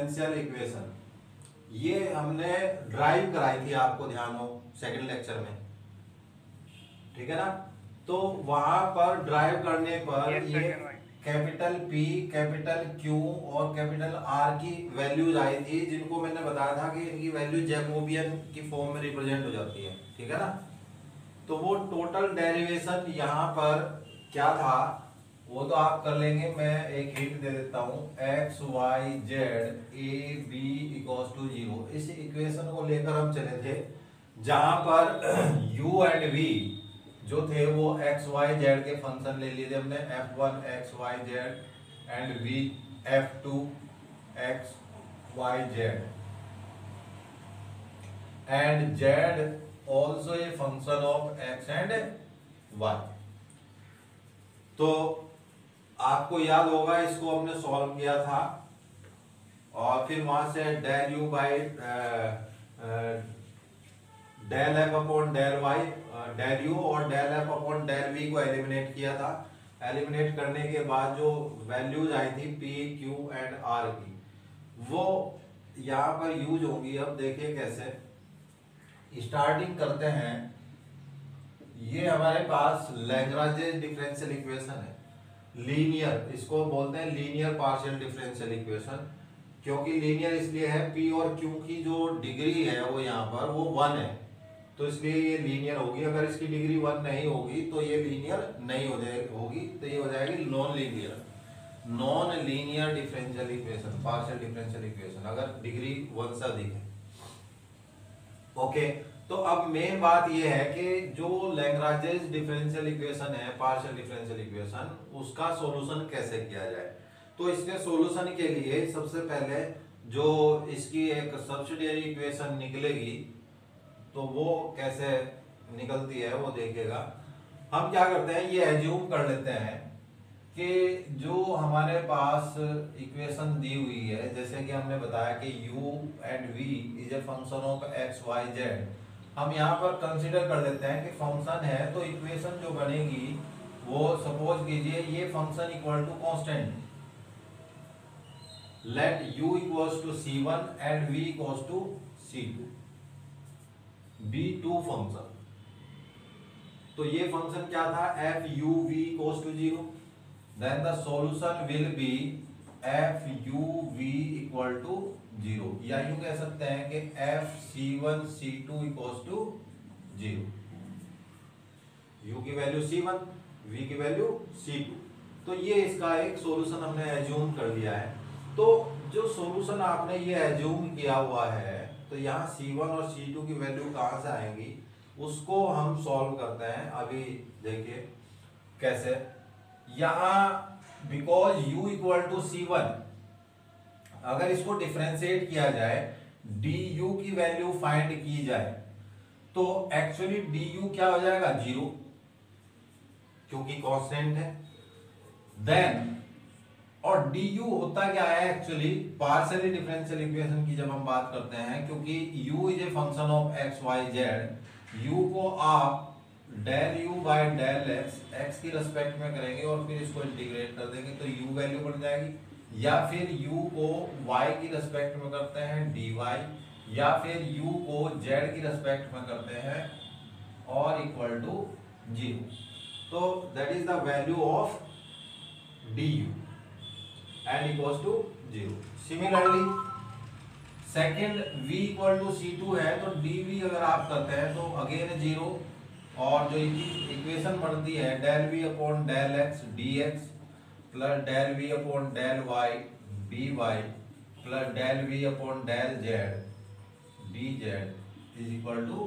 Differential equation ये हमने drive कराई थी, आपको ध्यान हो सेकंड लेक्चर में, ठीक है ना। तो वहां पर ड्राइव करने पर ये कैपिटल P, कैपिटल Q और कैपिटल R की वैल्यूज आई थी, जिनको मैंने बताया था कि इनकी वैल्यू जैकोबियन की फॉर्म में रिप्रेजेंट हो जाती है, ठीक है ना। तो वो टोटल डेरिवेशन यहाँ पर क्या था वो तो आप कर लेंगे, मैं एक हिंट दे देता हूँ, x y z a b equals to 0। इस इक्वेशन को लेकर हम चले थे जहां पर u एंड v जो थे वो एक्स वाई जेड के फंक्शन ले लिए थे हमने, f1 x y z and v f2 x y z and z also a function of x and y। तो आपको याद होगा इसको हमने सॉल्व किया था और फिर वहां से del u by del f upon del y, del u और del f upon del v को एलिमिनेट किया था। एलिमिनेट करने के बाद जो वैल्यूज आई थी p, q एंड r की, वो यहाँ पर यूज होंगी। अब देखिए कैसे स्टार्टिंग करते हैं। ये हमारे पास लैग्रांज डिफरेंशियल इक्वेशन है, लीनियर, इसको बोलते हैं लीनियर पार्शियल डिफरेंशियल इक्वेशन। क्योंकि लीनियर इसलिए है, p और q की जो डिग्री है वो यहाँ पर वो 1 है, तो इसलिए ये लीनियर होगी। अगर इसकी डिग्री 1 नहीं होगी तो ये लीनियर नहीं होगी, तो ये हो जाएगी non linear, non linear differential equation, partial differential equation, अगर डिग्री 1 से अधिक है। ओके, तो अब मेन बात यह है कि जो लैग्रांज डिफरेंशियल इक्वेशन है, पार्शियल डिफरेंशियल इक्वेशन, उसका सॉल्यूशन कैसे किया जाए। तो इसके सॉल्यूशन के लिए सबसे पहले जो इसकी एक सब्सिडियरी इक्वेशन निकलेगी तो वो कैसे निकलती है वो देखिएगा। हम क्या करते हैं, ये एज्यूम कर लेते हैं कि जो हमारे पास इक्वेशन दी हुई है, जैसे कि हमने बताया कि u and v is a function of x y z, हम यहाँ पर कंसीडर कर लेते हैं कि फंक्शन है, तो इक्वेशन जो बनेगी वो सपोज कीजिए ये function equal to constant, let u equals to c1 and v equals to c2, b2 function. तो ये फंक्शन क्या था, f u v equals to 0, then the solution will be f u v equal to 0, या यूं कह सकते हैं कि f c1 c2 equals to 0, u की वैल्यू c1, v की वैल्यू c2। तो ये इसका एक सॉल्यूशन हमने एज्यूम कर लिया है। तो जो सॉल्यूशन आपने ये एज्यूम किया हुआ है, तो यहाँ c1 और c2 की वैल्यू कहाँ से आएंगी उसको हम सॉल्व करते हैं। अभी देखिए कैसे, यहाँ because u equal to c1, अगर इसको डिफरेंशिएट किया जाए, du की वैल्यू फाइंड की जाए, तो एक्चुअली du क्या हो जाएगा, 0, क्योंकि कांस्टेंट है। देन और du होता क्या है एक्चुअली, पार्शियली डिफरेंशियल इक्वेशन की जब हम बात करते हैं, क्योंकि u is a function of x y z, u को आप del u by del x की रेस्पेक्ट में करेंगे और फिर इसको इंटीग्रेट कर देंगे तो u वैल्यू बन जाएगी, या फिर u को y की रेस्पेक्ट में करते हैं dy, या फिर u को z की रेस्पेक्ट में करते हैं और इक्वल टू 0, तो that is the value of du and equals to 0। Similarly second v equal to c2 है, तो dv अगर आप करते हैं तो अगेन 0, और जो इक्वेशन बनती है del v upon del x dx plus del v upon del y dy plus del v upon del z dz is equal to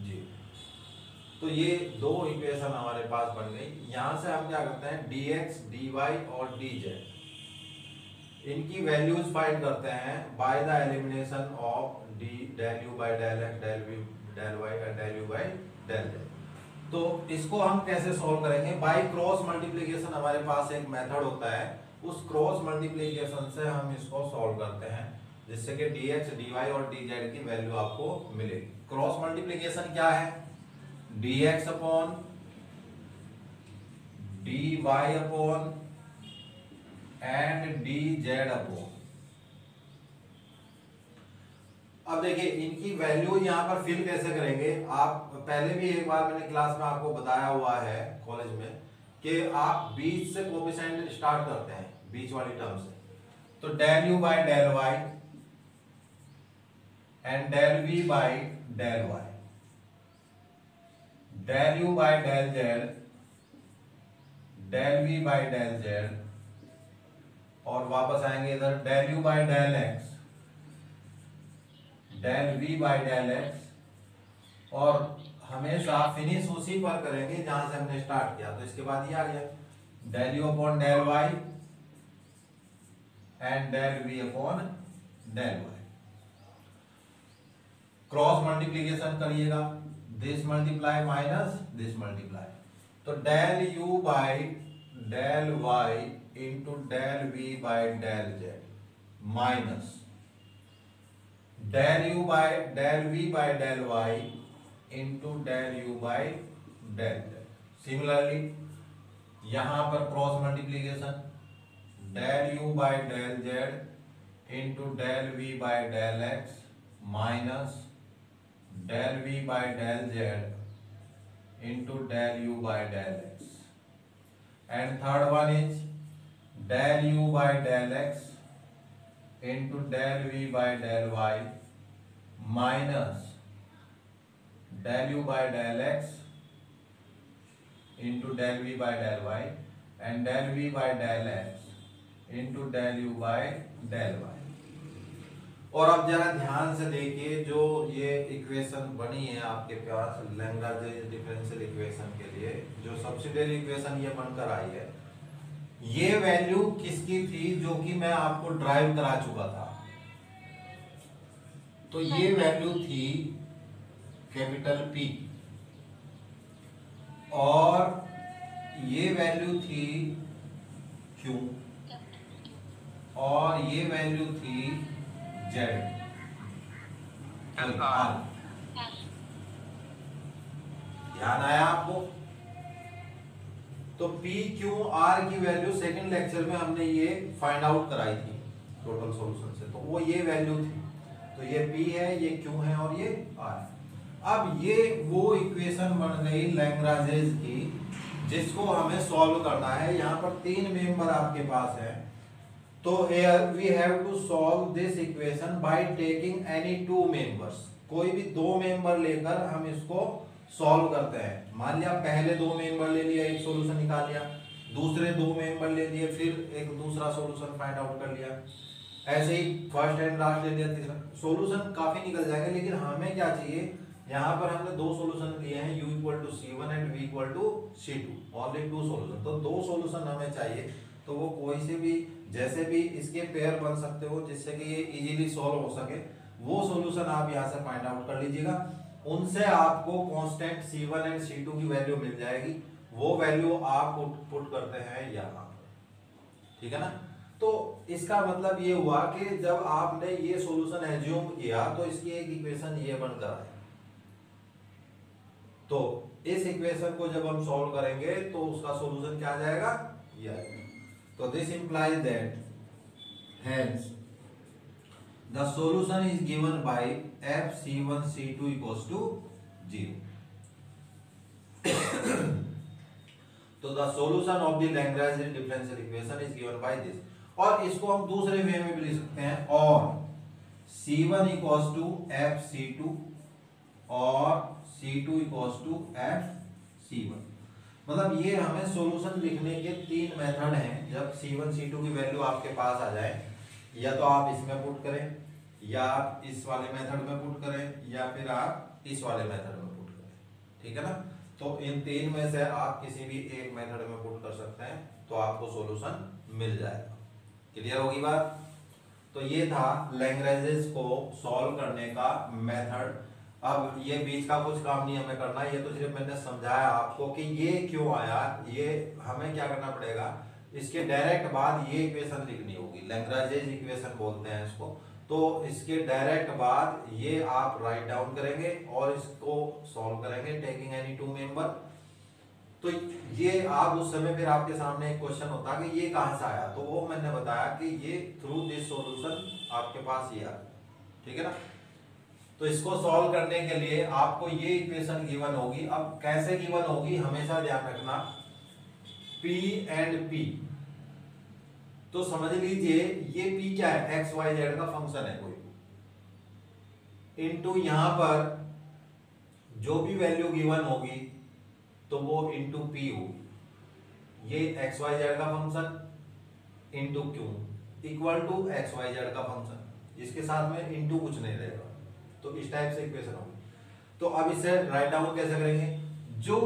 0। तो ये दो इक्वेशन हमारे पास बन गई। यहाँ से हम क्या करते हैं, dx dy और dz इनकी वैल्यूज फाइंड करते हैं by the elimination of del u by del x, del v del y और del u by del z। तो इसको हम कैसे सॉल्व करेंगे, बाय क्रॉस मल्टीप्लिकेशन हमारे पास एक मेथड होता है, उस क्रॉस मल्टीप्लिकेशन से हम इसको सॉल्व करते हैं, जिससे कि dx dy और dz की वैल्यू आपको मिलेगी। क्रॉस मल्टीप्लिकेशन क्या है, dx upon dy upon and dz upon अब देखिए इनकी वैल्यू यहाँ पर फिल कैसे करेंगे। आप पहले भी एक बार मैंने क्लास में आपको बताया हुआ है कॉलेज में कि आप बीच से कोफिशिएंट स्टार्ट करते हैं, बीच वाली टर्म से। तो del you by del Y and del we by del y, del you by del z, del we by del z, और वापस आएंगे इधर del you by del x, del we by del x, और हमेशा finish उसी पर करेंगे जहां से हमने स्टार्ट किया। तो इसके बाद ये आ गया del U upon del Y and del V upon del Y. Cross multiplication करिएगा, this multiply minus this multiply, तो del you by del Y into del we by del Z minus del you by del we by del Y into del you by del Z. Similarly यहां पर cross multiplication, del you by del Z into del we by del X minus del we by del Z into del you by del x, and third one is del you by del x into del we by del y minus del you by del x into del we by del Y and del we by del x into del you by del y. और अब जरा ध्यान से देखिए, जो ये equation बनी है आपके पास लैग्रेंज डिफरेंशियल इक्वेशन के लिए, जो सब्सिडियरी इक्वेशन ये बनकर आई है, ये वैल्यू किसकी थी जो कि मैं आपको ड्राइव करा चुका था। तो ये वैल्यू थी कैपिटल P, और ये वैल्यू थी Q, और ये वैल्यू थी Z R। ध्यान आया आपको? तो P Q R की वैल्यू सेकंड लेक्चर में हमने ये फाइंड आउट कराई थी टोटल सॉल्यूशन से, तो वो ये वैल्यू थी। तो ये P है, ये Q है और ये R है। अब ये वो इक्वेशन बन गई लैग्रेंज की जिसको हमें सॉल्व करना है। यहाँ पर तीन मेंबर आपके पास है, तो here we have to solve this equation by taking any two members। कोई भी दो मेंबर लेकर हम इसको सॉल्व करते हैं। मान लिया पहले दो मेंबर ले लिया, एक सॉल्यूशन निकाल लिया, दूसरे दो मेंबर ले लिए, फिर एक दूसरा सॉल्यूशन फाइंड आउट कर लिया, ऐसे ही फर्स्ट एंड लास्ट ले लिया, तीसरा सॉल्यूशन काफी निकल जाएगा। लेकिन हमें क्या चाहिए, यहाँ पर हमने दो सॉल्यूशन लिए हैं, u equal to C1 and v equal to C2, only two solution. तो दो सॉल्यूशन हमें चाहिए, तो वो कोई से भी जैसे भी इसके पेयर बन सकते हो जिससे कि ये इजीली सॉल्व हो सके, वो सॉल्यूशन आप यहाँ से फाइंड आउट कर लीजिएगा। उनसे आपको कांस्टेंट C1 एंड C2 की वैल्यू मिल जाएगी, वो वैल्यू आप पुट करते हैं यहाँ पर, ठीक है ना। तो इसका मतलब ये हुआ कि जब आपने ये सॉल्यूशन एज्यूम किया तो इसकी एक इक्वेशन ये बनकर आए। तो इस इक्वेशन को जब हम सॉल्व करेंगे तो उसका सॉल्यूशन क्या आ जाएगा, ये आएगा। तो this implies that hence the solution is given by f c1 c2 equals to 0। तो the solution of the Lagrange differential equation is given by this। और इसको हम दूसरे वे में भी लिख सकते हैं, और c1 equals to f c2 और c2 equals to f c1। मतलब ये हमें सॉल्यूशन लिखने के तीन मेथड हैं। जब C1 C2 की वैल्यू आपके पास आ जाए, या तो आप इसमें पुट करें, या आप इस वाले मेथड में पुट करें, या फिर आप इस वाले मेथड में पुट करें, ठीक है ना। तो इन तीन में से आप किसी भी एक मेथड में पुट कर सकते हैं, तो आपको सॉल्यूशन मिल जाएगा। क्लियर होगी बात? तो ये था लैग्रेंज को सॉल्व करने का मेथड। अब ये बीच का कुछ काम नहीं हमें करना, ये तो सिर्फ मैंने समझाया आपको कि ये क्यों आया। ये हमें क्या करना पड़ेगा, इसके डायरेक्ट बाद ये इक्वेशन लिखनी होगी, लैग्रेंज इक्वेशन बोलते हैं इसको। तो इसके डायरेक्ट बाद ये आप राइट डाउन करेंगे और इसको सॉल्व करेंगे टेकिंग एनी टू मेंबर। तो ये आप उस समय फिर आपके सामने एक क्वेश्चन होता है कि ये कहां से आया, तो वो मैंने बताया कि ये थ्रू दिस सॉल्यूशन आपके पास ये आया, ठीक है ना। तो इसको सॉल्व करने के लिए आपको ये इक्वेशन गिवन होगी। अब कैसे गिवन होगी हमेशा ध्यान रखना, P एंड P। तो समझ लीजिए ये P क्या है, एक्स वाई जेड का फंक्शन है कोई, इनटू यहां पर जो भी वैल्यू गिवन होगी तो वो इनटू P होगी। ये एक्स वाई जेड का function into q equal to x y z का फंक्शन, जिसके साथ में इनटू कुछ नहीं रहेगा। तो इस टाइप से इक्वेशन होगी। तो अब इसे राइट डाउन कैसे करेंगे, जो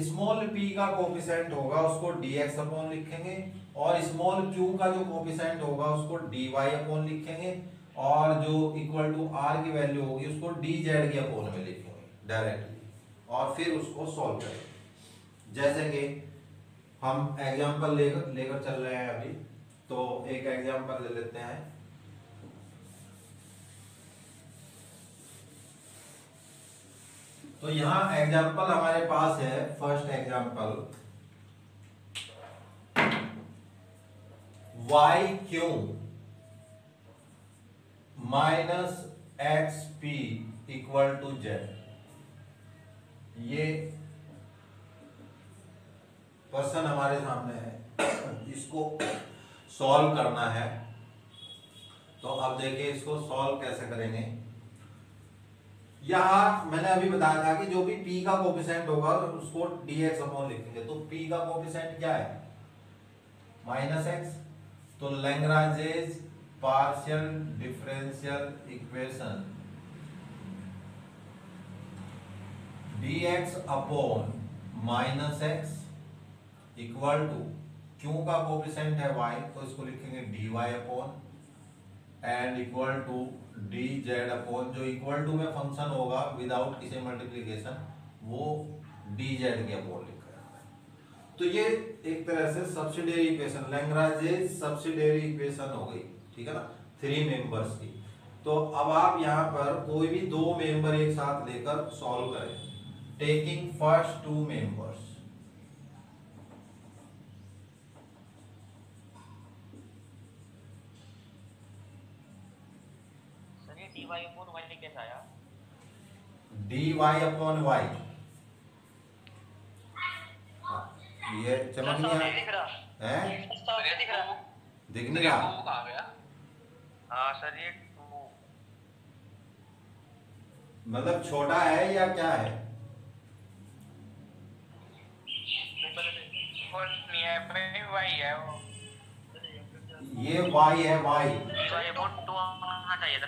स्मॉल p का कोफिशिएंट होगा उसको dx अपॉन लिखेंगे, और स्मॉल q का जो कोफिशिएंट होगा उसको dy अपॉन लिखेंगे, और जो इक्वल टू r की वैल्यू होगी उसको dz के अपॉन में लिखेंगे डायरेक्टली, और फिर उसको सॉल्व करेंगे। जैसे कि हम एग्जांपल लेकर चल रहे हैं अभी, तो एक एग्जांपल ले लेते हैं। तो यहां एग्जांपल हमारे पास है, first example y q minus x p equal to z. ये क्वेश्चन हमारे सामने है, इसको सॉल्व करना है। तो अब देखिए इसको सॉल्व कैसे करेंगे। यहां मैंने अभी बताया था कि जो भी p का कोफिशिएंट होगा उसको dx अपॉन लिखेंगे। तो p का कोफिशिएंट क्या है, माइनस एक्स। तो Lagrange's partial differential equation dx upon minus x equal to q का कोफिशिएंट है y, तो इसको लिखेंगे dy upon and equal to dz upon, जो इक्वल टू में फंक्शन होगा विदाउट किसी मल्टीप्लिकेशन वो dz के अपॉन लिखा जाता है। तो ये एक तरह से subsidiary equation, Lagrange's subsidiary equation हो गई, ठीक है ना, 3 मेंबर्स की। तो अब आप यहाँ पर कोई भी 2 मेंबर एक साथ लेकर सॉल्व करें, taking first 2 members. dy upon y कैसा आया? dy अपॉन y, ये चमक नहीं दिख रहा है, दिख रहा, दिख नहीं रहा। कहाँ गया? हाँ सर ये मतलब छोटा है या क्या है, नहीं है, y है वो, ये y है, y dy अपॉन 2 आना चाहिए था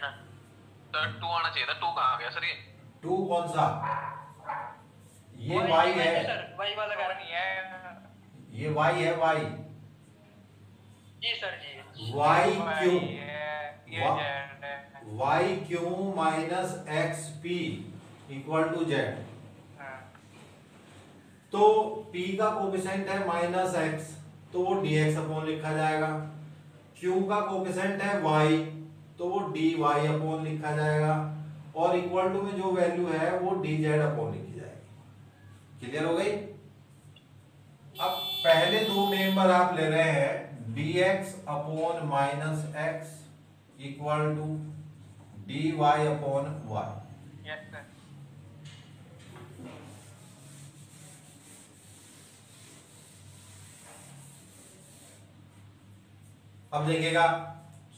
सर, 2 आना चाहिए था। 2 कहाँ गया सर? ये 2 कौन सा, ये y है सर, y वाला कारण नहीं है, ये y है, y जी सर जी, y क्यू, ये z है, y q minus x p equal to z. तो p का कोफिशिएंट है माइनस एक्स, तो वो dx अपॉन लिखा जाएगा। q का कोफिशिएंट है y, तो वो dy अपॉन लिखा जाएगा, और इक्वल टू में जो वैल्यू है वो dz अपॉन लिखी जाएगी। क्लियर हो गई। अब पहले 2 मेंबर आप ले रहे हैं, dx upon minus x equal to dy upon y। Yes sir, अब देखिएगा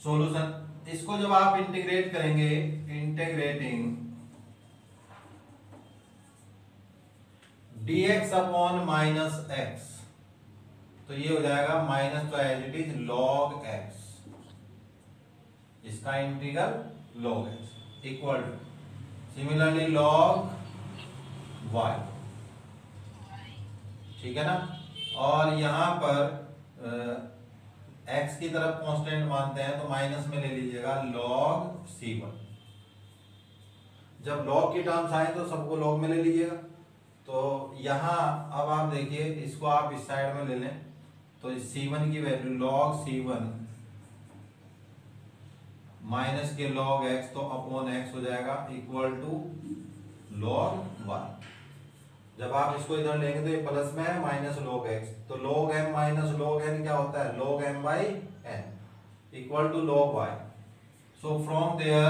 सॉल्यूशन, इसको जब आप इंटीग्रेट करेंगे, integrating dx upon minus x, तो ये हो जाएगा माइनस, तो as it is log x, इसका integral log x equal to similarly log y, ठीक है ना। और यहां पर x की तरफ कांस्टेंट मानते हैं तो माइनस में ले लीजिएगा log c1। जब log की टर्म्स आए तो सबको log में ले लीजिएगा। तो यहां अब आप देखिए, इसको आप इस साइड में ले लें, तो c1 की वैल्यू log c1 माइनस के log x, तो अपॉन x हो जाएगा इक्वल टू log y। जब आप इसको इधर लेंगे तो ये प्लस में है, माइनस log x, तो log m minus log n क्या होता है, log m by n equal to log y। So from there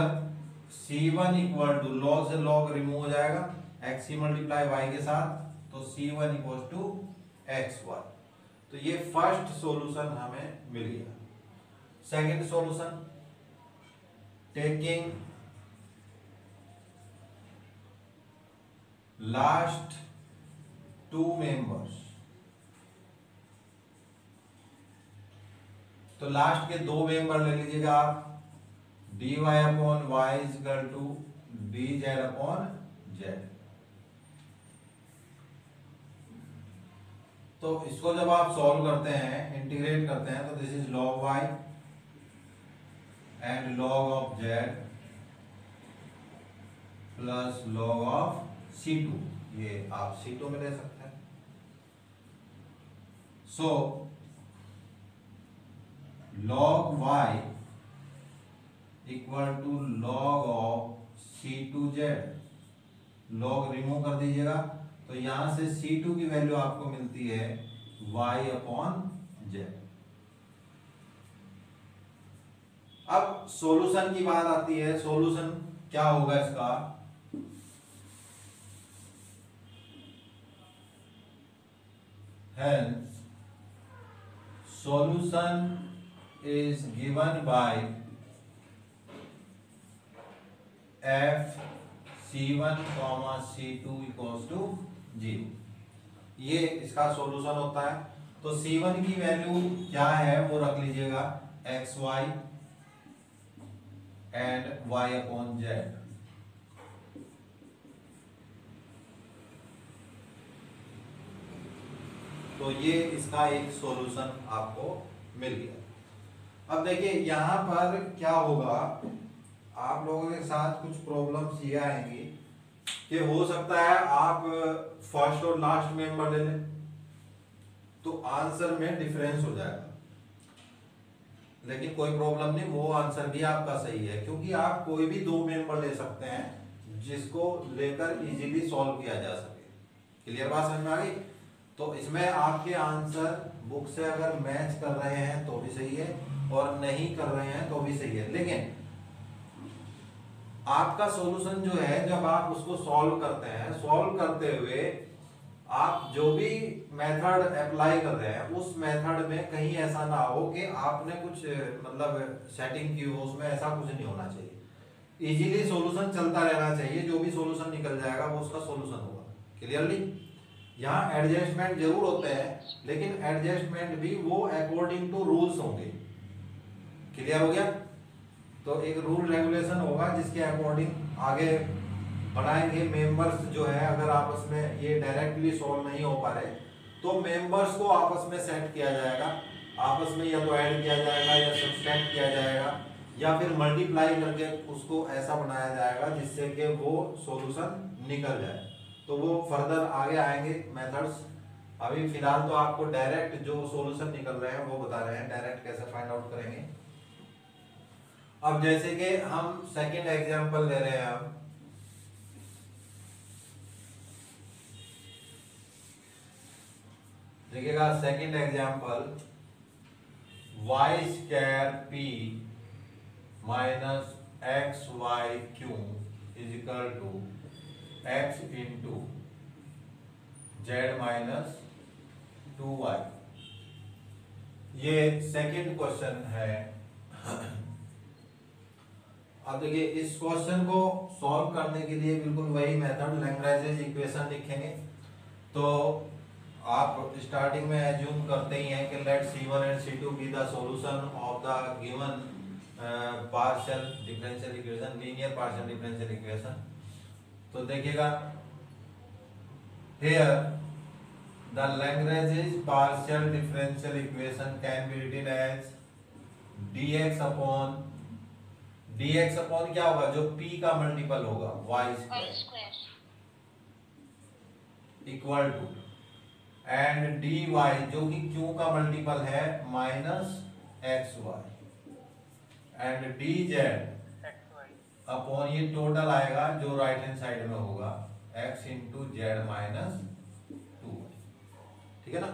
C1 equal to log से लॉग रिमूव हो जाएगा, xc मल्टीप्लाई y के साथ, तो C1 इक्वल टू xy। तो ये फर्स्ट सॉल्यूशन हमें मिल गया। Second solution, taking last two members, तो लास्ट के दो मेंबर ले लीजिएगा आप, dy upon y equal to dz upon z। तो इसको जब आप सॉल्व करते हैं, इंटीग्रेट करते हैं, तो this is log y and log of z plus log of c2, ये आप c2 में ले सकते हैं। सो log y equal to log of c2z, log remove कर दीजिएगा, तो यहां से c2 की वैल्यू आपको मिलती है y अपॉन z। अब सॉल्यूशन की बात आती है, सॉल्यूशन क्या होगा इसका, hence solution is given by f c1 c2 equals to 0। ये इसका सॉल्यूशन होता है। तो c1 की वैल्यू क्या है वो रख लीजिएगा, xy and y upon z। तो ये इसका एक सॉल्यूशन आपको मिल गया। अब देखिए यहां पर क्या होगा, आप लोगों के साथ कुछ प्रॉब्लम्स ये आएंगी कि हो सकता है आप फर्स्ट और लास्ट मेंबर ले लें, तो आंसर में डिफरेंस हो जाएगा, लेकिन कोई प्रॉब्लम नहीं, वो आंसर भी आपका सही है, क्योंकि आप कोई भी दो मेंबर ले सकते हैं जिसको लेकर इजीली सॉल्व किया जा सके। क्लियर बात समझ में आ गई? तो इसमें आपके आंसर बुक से अगर मैच कर रहे हैं तो भी सही है, और नहीं कर रहे हैं तो भी सही है, लेकिन आपका सॉल्यूशन जो है जब आप उसको सॉल्व करते हैं, सॉल्व करते हुए आप जो भी मेथड अप्लाई कर रहे हैं उस मेथड में कहीं ऐसा ना हो कि आपने कुछ मतलब सेटिंग की हो, उसमें ऐसा कुछ नहीं होना चाहिए। इजीली सॉल्यूशन चलता रहना चाहिए, जो भी सॉल्यूशन निकल जाएगा वो उसका सॉल्यूशन होगा। क्लियरली? यहाँ एडजस्टमेंट जरूर होते हैं, लेकिन एडजस्टमेंट भी वो अकॉर्डिंग टू रूल्स होंगे। क्लियर हो गया? तो एक रूल रेगुलेशन होगा जिसके अकॉर्डिंग आगे बढ़ाएंगे। मेंबर्स जो है अगर आपस में ये डायरेक्टली सॉल्व नहीं हो पा रहे तो मेंबर्स को आपस में सेट किया जाएगा, आपस में या तो ऐड किया जाएगा या सब्सट्रैक्ट किया जाएगा या फिर मल्टीप्लाई करके उसको ऐसा बनाया जाएगा जिससे कि वो सॉल्यूशन निकल जाए। तो वो फर्दर आगे आएंगे मेथड्स। अभी फिलहाल तो आपको डायरेक्ट जो सॉल्यूशन निकल रहे हैं वो बता रहे हैं, डायरेक्ट कैसे फाइंड आउट करेंगे। अब जैसे कि हम सेकंड एग्जांपल ले रहे हैं, हम देखिएगा second example, y square p minus x y q is equal to x into z minus 2y। ये सेकंड क्वेश्चन है। अब देखिए इस क्वेश्चन को सॉल्व करने के लिए बिल्कुल वही मेथड, लैग्रेंज इक्वेशन लिखेंगे। तो आप स्टार्टिंग में एज्यूम करते ही हैं कि let C1 and C2 be the solution of the given partial differential equation, linear partial differential equation. तो देखिएगा here the Lagrange partial differential equation can be written as dx upon क्या होगा, जो p का मल्टीपल होगा y square equal to and dy जो कि q का मल्टीपल है minus xy and dz upon ये टोटल आएगा जो राइट हैंड साइड में होगा x इंटू जेड माइनस 2। ठीक है ना?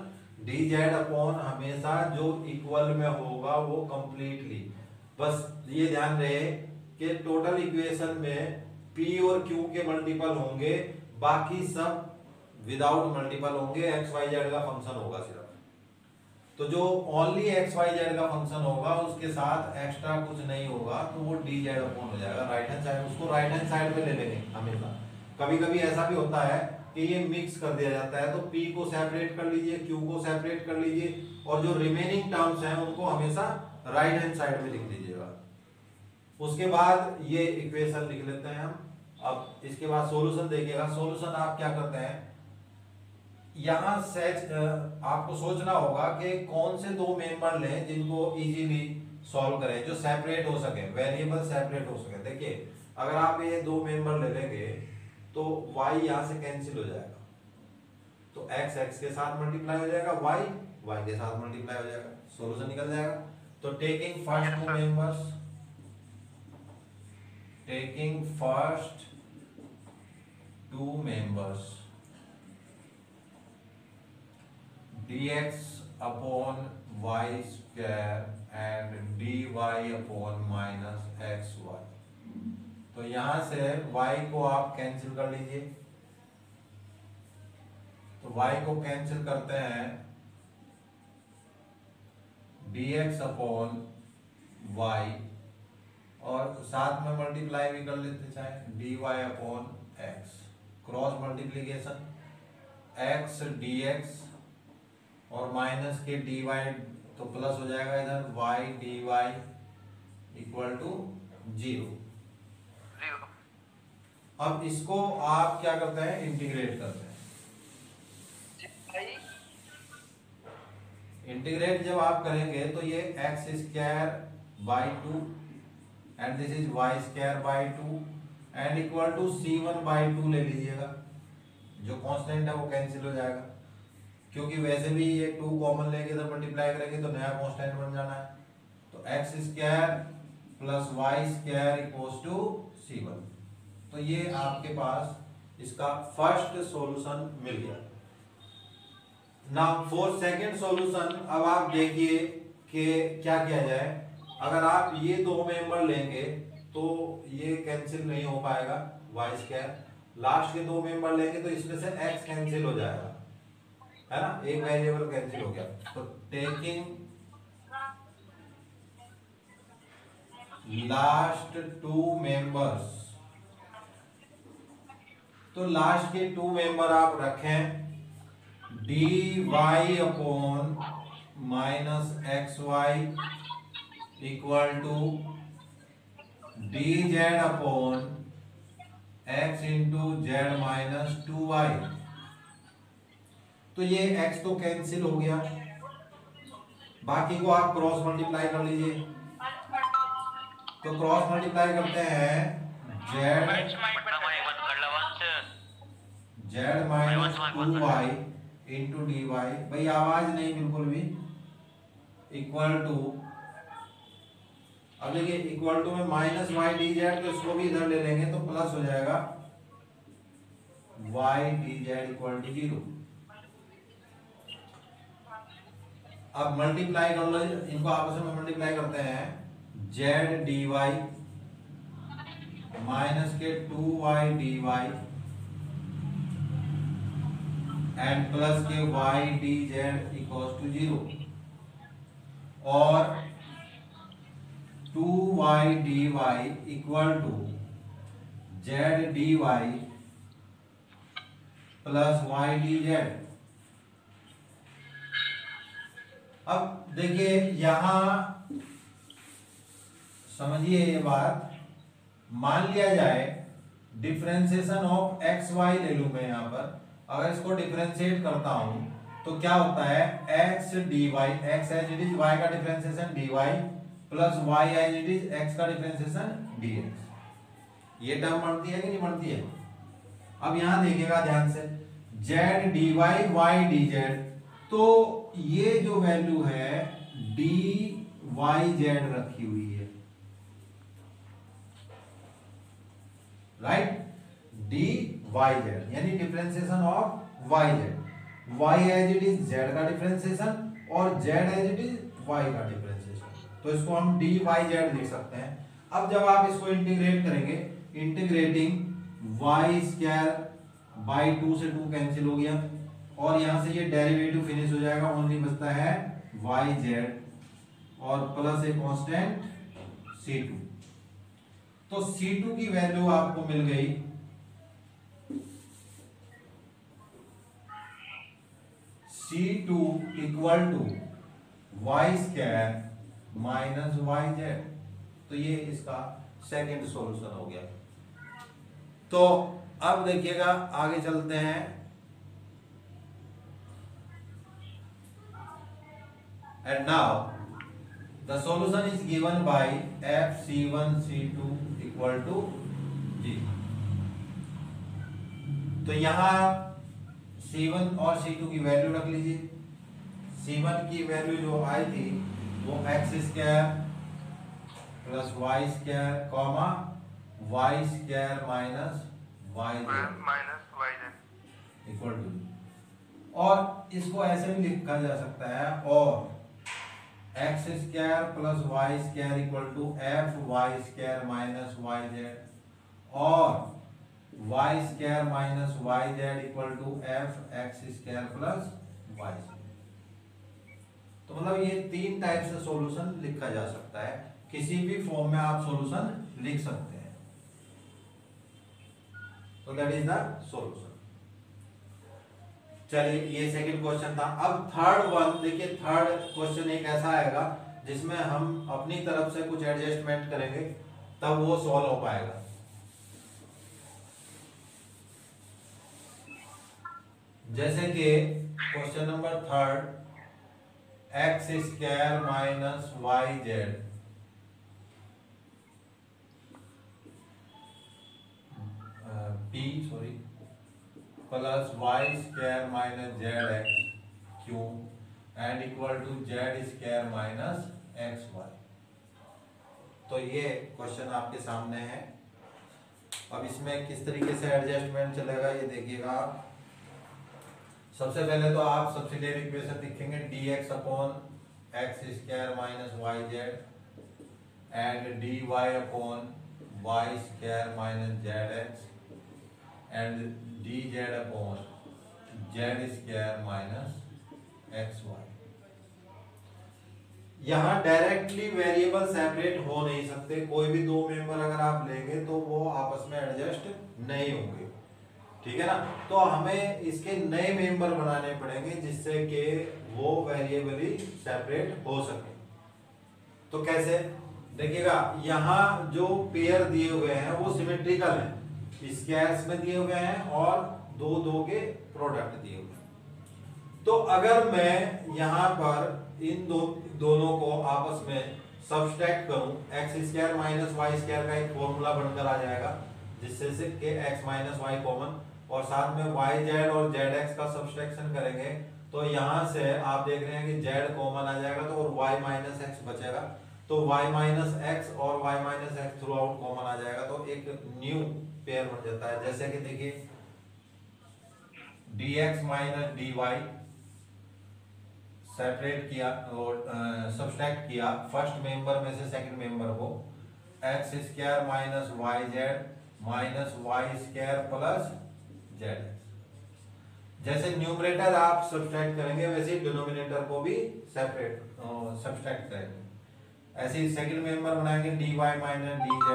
dz अपॉन हमेशा जो इक्वल में होगा वो कंप्लीटली, बस ये ध्यान रहे कि टोटल इक्वेशन में p और q के मल्टीपल होंगे, बाकी सब विदाउट मल्टीपल होंगे, एक्स वाई जेड का फंक्शन होगा सिर्फ। तो जो ओनली एक्स वाई जेड का फंक्शन होगा उसके साथ एक्स्ट्रा कुछ नहीं होगा, तो वो डी जेड अपॉन हो जाएगा राइट हैंड साइड, उसको राइट हैंड साइड पे ले लेंगे हमेशा। कभी कभी ऐसा भी होता है कि ये मिक्स कर दिया जाता है, तो p को सेपरेट कर लीजिए, q को सेपरेट कर लीजिए, और जो रिमेनिंग टर्म्स हैं उनको हमेशा राइट हैंड साइड में लिख लीजिएगा। उसके बाद ये इक्वेशन लिख लेते हैं हम। अब इसके बाद सॉल्यूशन देखिएगा। सॉल्यूशन आप क्या करते हैं, यहाँ से आपको सोचना होगा कि कौन से दो मेंबर लें जिनको इजीली सॉल्व करें, जो सेपरेट हो सके, वेरिएबल सेपरेट हो सके। देखिए अगर आप ये दो मेंबर ले लेंगे तो y यहाँ से कैंसिल हो जाएगा, तो x x के साथ मल्टीप्लाई हो जाएगा, y y के साथ मल्टीप्लाई हो जाएगा, सॉल्यूशन निकल जाएगा। तो taking first two members dx upon y square and dy upon minus xy। तो यहां से y को आप कैंसिल कर लीजिए, तो y को कैंसिल करते हैं dx अपॉन y, और साथ में मल्टीप्लाई भी कर लेते चाहे dy upon x, cross multiplication x dx और माइनस के dy तो प्लस हो जाएगा इधर, y dy इक्वल टू 0। अब इसको आप क्या करते हैं, इंटीग्रेट करते हैं। इंटीग्रेट जब आप करेंगे तो ये x square by 2 and this is y square by 2 and equal to c1 by 2 ले लीजिएगा, जो कांस्टेंट है वो कैंसिल हो जाएगा, क्योंकि वैसे भी ये 2 कॉमन लेके इधर मल्टीप्लाई करेंगे तो नया कांस्टेंट बन जाना है। तो x square plus Y square equals to c1। तो ये आपके पास इसका फर्स्ट सॉल्यूशन मिल गया। नाउ फॉर सेकंड सॉल्यूशन, अब आप देखिए कि क्या किया जाए। अगर आप ये दो मेंबर लेंगे तो ये कैंसिल नहीं हो पाएगा वाई स्क्वायर, लास्ट के दो मेंबर लेंगे तो इसमें से x कैंसिल हो जाएगा, है ना, एक वेरिएबल कैंसिल हो गया। तो टेकिंग लास्ट टू मेंबर्स, तो लास्ट के टू मेंबर आप रखें dy अपॉन minus xy equal to dz upon x into z minus 2y। तो ये x तो कैंसिल हो गया, बाकी को आप क्रॉस मल्टीप्लाई कर लीजिए। तो क्रॉस मल्टीप्लाई करते हैं z minus 2y into d y, भाई आवाज नहीं बिल्कुल भी, इक्वल टू, अब देखिए इक्वल टू में माइनस वाई डी जेड, तो इसको भी इधर ले लेंगे तो प्लस हो जाएगा y d z equal to 0। अब मल्टीप्लाई कर लो, इनको आपस में मल्टीप्लाई करते हैं, जेड डी वाई माइनस के 2y dy एंड प्लस के y dz इक्वल्स टू 0 और 2y dy equal to z dy plus y dz। अब देखिए यहां समझिए ये बात, मान लिया जाए डिफरेंशिएशन ऑफ एक्स वाई ले लूं मैं यहां पर, अगर इसको डिफरेंशिएट करता हूं तो क्या होता है, x dy, x as it is y का differentiation dy plus y as it is x का डिफरेंशिएशन dx। ये टर्म बनती है कि नहीं बनती है? अब यहां देखिएगा ध्यान से, z dy y dz, तो ये जो वैल्यू है dyz रखी हुई है, राइट, dyz यानी differentiation of yz, y as it is z का डिफरेंशिएशन और z as it is y का डिफरेंशिएशन, तो इसको हम dyz लिख सकते हैं। अब जब आप इसको इंटीग्रेट करेंगे, इंटीग्रेटिंग वाई स्क्वायर बाई 2 से 2 कैंसिल हो गया और यहां से ये डेरिवेटिव फिनिश हो जाएगा, ओनली बचता है वाई जेड और प्लस ए कांस्टेंट C2। तो C2 की वैल्यू आपको मिल गई C2 equal to y square minus Y z. तो ये इसका सेकंड सॉल्यूशन हो गया। तो अब देखिएगा आगे चलते हैं। And now the solution is given by FC1 C2 equal to G। तो यहां C1 और C2 की वैल्यू रख लीजिए। C1 की वैल्यू जो आई थी वो x square plus Y square comma Y square minus Y Z equal to, और इसको ऐसे भी लिखा जा सकता है और X square plus Y square equal to F Y square minus Y Z और Y square minus Y Z equal to F X square plus Y square. तो मतलब ये तीन टाइप से सॉल्यूशन लिखा जा सकता है, किसी भी फॉर्म में आप सॉल्यूशन लिख सकते हैं। तो दैट इज द सॉल्यूशन। चलिए ये सेकंड क्वेश्चन था। अब थर्ड वन देखिए, थर्ड क्वेश्चन एक ऐसा आएगा जिसमें हम अपनी तरफ से कुछ एडजस्टमेंट करेंगे तब वो सॉल्व हो पाएगा। जैसे कि question number third, x square minus Y z plus Y square minus z x q and equal to z square minus x y. तो ये क्वेश्चन आपके सामने है। अब इसमें किस तरीके से एडजस्टमेंट चलेगा ये देखिएगा आप। सबसे पहले तो आप सब्सिडियरी इक्वेशन लिखेंगे dx upon x square minus Y z and dy upon y square minus z x and dz upon z square minus x y. यहां डायरेक्टली वेरिएबल सेपरेट हो नहीं सकते, कोई भी दो मेंबर अगर आप लेंगे तो वो आपस में एडजस्ट नहीं होंगे, ठीक है ना। तो हमें इसके नए मेंबर बनाने पड़ेंगे जिससे कि वो वेरिएबली सेपरेट हो सके। तो कैसे देखिएगा, यहाँ जो पेयर दिए हुए हैं वो सिमेट्रिकल हैं, स्क्वायर्स में दिए हुए हैं और दो दो के प्रोडक्ट दिए हुए हैं। तो अगर मैं यहाँ पर इन दोनों को आपस में सब्सट्रैक्ट करूं, x square minus y square का एक फॉर्मूला बनकर आ जाएगा जिससे से कि एक्स माइनस वाई कॉमन, और साथ में वाई जेड और जेड एक्स का सब्सट्रैक्शन करेंगे तो यहां से आप देख रहे हैं कि जेड कॉमन आ जाएगा तो और वाई माइनस एक्स बचेगा, तो वाई माइनस एक्स और Y minus X throughout common आ जाएगा, तो एक न्यू पेयर बन जाता है। जैसे कि देखिए dx माइनस dy सेपरेट किया और सब्सट्रैक्ट किया फर्स्ट मेंबर में से सेकंड मेंबर को, x square minus Y z minus y square plus z. जैसे न्यूमरेटर आप सब्सट्रैक्ट करेंगे वैसे ही डिनोमिनेटर को भी सेपरेट सब्सट्रैक्ट करेंगे। ऐसे ही सेकंड मेंबर बनाएंगे dy minus dz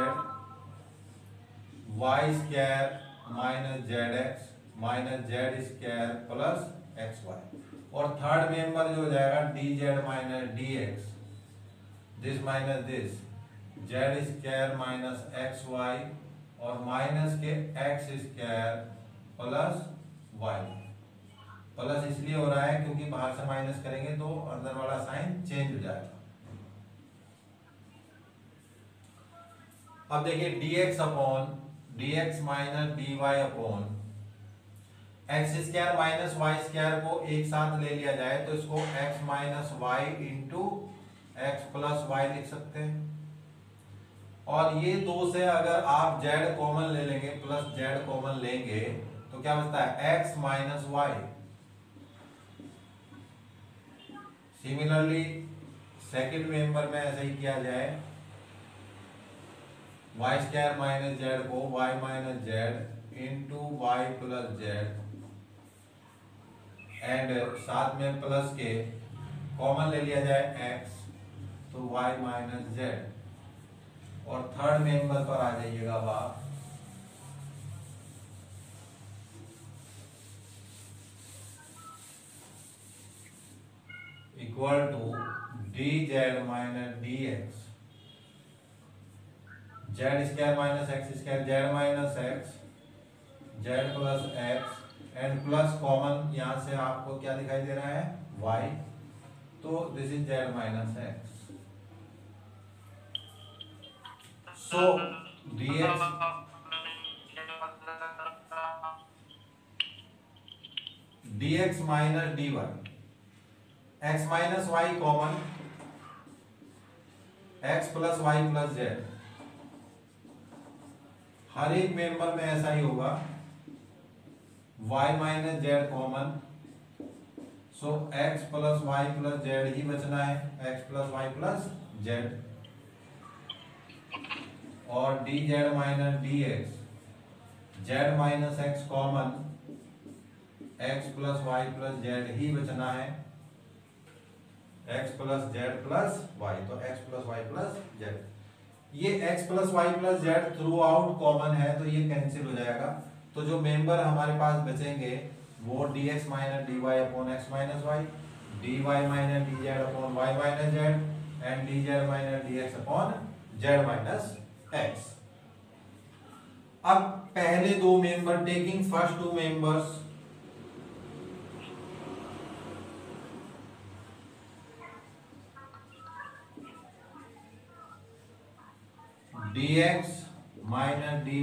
y square minus z x minus z square plus x y, और थर्ड मेंबर जो हो जाएगा dz minus dx this minus this z square minus x y और minus के x square plus Y. Plus इसलिए हो रहा है क्योंकि बाहर से माइनस करेंगे तो अंदर वाला साइन चेंज हो जाएगा। अब देखिए dx अपॉन dx minus dy upon x square minus y square को एक साथ ले लिया जाए तो इसको x minus y into x plus y लिख सकते हैं, और ये दो से अगर आप z कॉमन ले लेंगे प्लस z कॉमन लेंगे तो क्या बचता है x minus y. Similarly second member में ऐसे ही किया जाए वाई स्क्वायर माइनस जेड को y minus z into y plus z and साथ में प्लस के कॉमन ले लिया जाए एक्स तो वाई माइनस जेड और थर्ड मेंबर पर आ जाइएगा आप equal to d Z minus D x z square minus x square z minus x z plus x and plus common यहां से आपको क्या दिखाई दे रहा है y तो this is Z minus X so dx dx minus dy x minus y common x plus y plus z हर एक मेंबर में ऐसा ही होगा y minus Z common so x plus Y plus Z ही बचना है x plus Y plus Z और D Z minus D x Z minus X common x plus Y plus Z ही बचना है x plus Z plus Y तो x plus Y plus z ये x plus Y plus z throughout common है तो ये cancel हो जाएगा तो जो मेंबर हमारे पास बचेंगे वो dx minus dy upon x minus y dy minus dz upon y minus z and dz minus dx upon z minus x अब पहले दो member taking first two members dx minus dy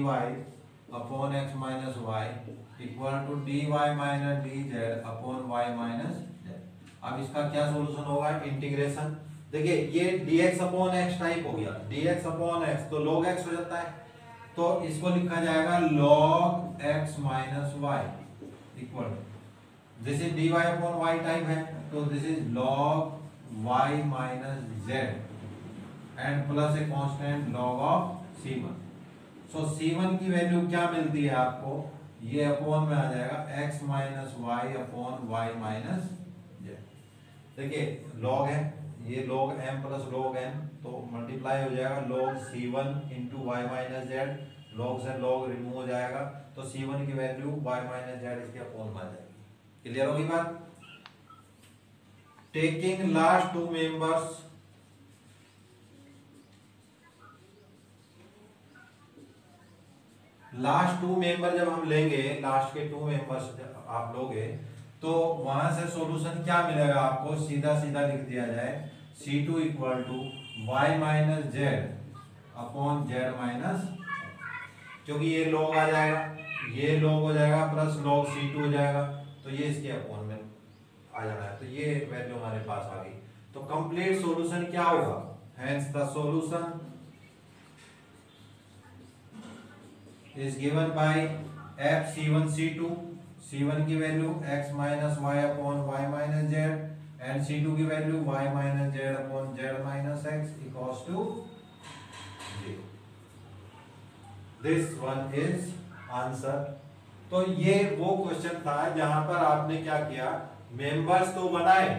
upon x minus y equal to dy minus dz upon y minus z। अब इसका क्या solution होगा integration देखिए ये dx upon x type हो गया dx अपॉन x तो log x हो जाता है तो इसको लिखा जाएगा log x minus y equal this is dy upon y type है तो this is log y minus z and plus a constant log of c1 so c1 की वैल्यू क्या मिलती है आपको ये अपॉन में आ जाएगा x minus y upon y minus z देखिए log है ये log m plus log n तो मल्टीप्लाई हो जाएगा log c1 into y minus z log से log रिमूव हो जाएगा तो c1 की वैल्यू y माइनस जेड इसके अपॉन में आ जाएगी क्लियर होगी बात taking last two members last two member जब हम लेंगे लास्ट के टू मेंबर्स आप लोगे तो वहां से सॉल्यूशन क्या मिलेगा आपको सीधा सीधा लिख दिया जाए C2 equal to y minus z upon z minus क्योंकि ये log आ जाएगा ये log हो जाएगा प्लस log C2 हो जाएगा तो ये इसके अपॉन में आ जाना है तो ये वैल्यू हमारे पास आ गई तो कंप्लीट सॉल्यूशन क्या होगा hence the solution is given by f c1 c2 c1 की वैल्यू x minus y upon y minus z and c2 की value y minus z upon z minus x equals to 0 this one is answer तो ये वो question था जहां पर आपने क्या किया मेंबर्स तो बनाए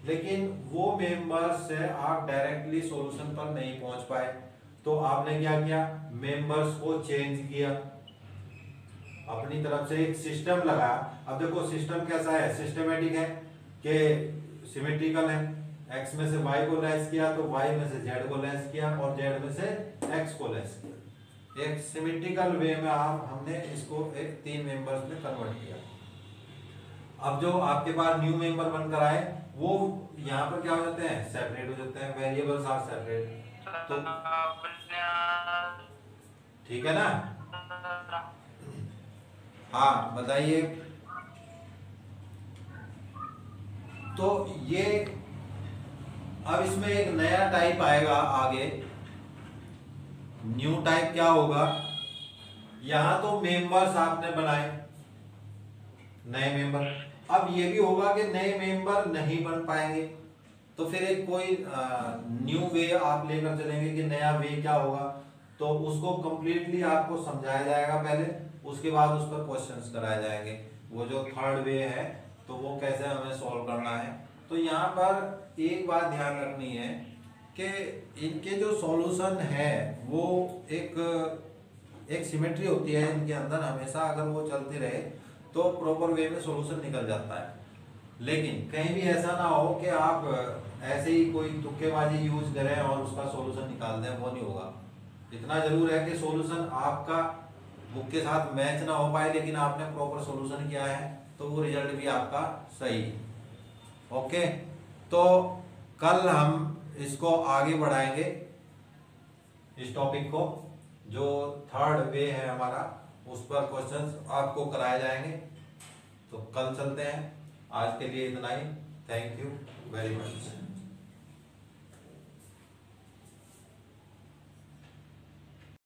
लेकिन वो मेंबर्स से आप डायरेक्टली सॉल्यूशन पर नहीं पहुंच पाए तो आपने क्या किया मेंबर्स को चेंज किया अपनी तरफ से एक सिस्टम लगा अब देखो सिस्टम कैसा है सिस्टमेटिक है कि सिमेट्रिकल है x में से y को लेस किया तो y में से z को लेस किया और z में से x को लेस किया एक सिमेट्रिकल वे में आप हमने इसको एक तीन मेंबर्स में कन्वर्ट किया अब जो आपके पास न्यू मेंबर बनकर आए वो यहाँ पर क्या हो जाते हैं सेपरेट हो जाते हैं वेरिएबल्स आर सेपरेट तो ठीक है ना हाँ बताइए तो ये अब इसमें एक नया टाइप आएगा आगे न्यू टाइप क्या होगा यहां तो मेंबर्स आपने बनाए नए मेंबर अब ये भी होगा कि नए मेंबर नहीं बन पाएंगे तो फिर एक कोई न्यू वे आप लेकर चलेंगे कि नया वे क्या होगा तो उसको कंप्लीटली आपको समझाया जाएगा पहले, उसके बाद उस पर क्वेश्चंस कराए जाएंगे। वो जो थर्ड वे है तो वो कैसे हमें सॉल्व करना है। तो यहाँ पर एक बात ध्यान रखनी है कि इनके जो सॉल्यूशन है वो एक सिमेट्री होती है इनके अंदर हमेशा, अगर वो चलती रहे तो प्रॉपर वे में सॉल्यूशन निकल जाता है। लेकिन कहीं भी ऐसा ना हो कि आप ऐसे ही कोई तुक्केबाजी यूज करें और उसका सॉल्यूशन निकाल दें, वो नहीं होगा। इतना जरूर है कि सॉल्यूशन आपका बुक के साथ मैच ना हो पाए, लेकिन आपने प्रॉपर सॉल्यूशन किया है तो वो रिजल्ट भी आपका सही है। ओके, तो कल हम इसको आगे बढ़ाएंगे, इस टॉपिक को, जो थर्ड वे है हमारा उस पर क्वेश्चंस आपको कराए जाएंगे। तो कल चलते हैं, आज के लिए इतना ही। Thank you very much.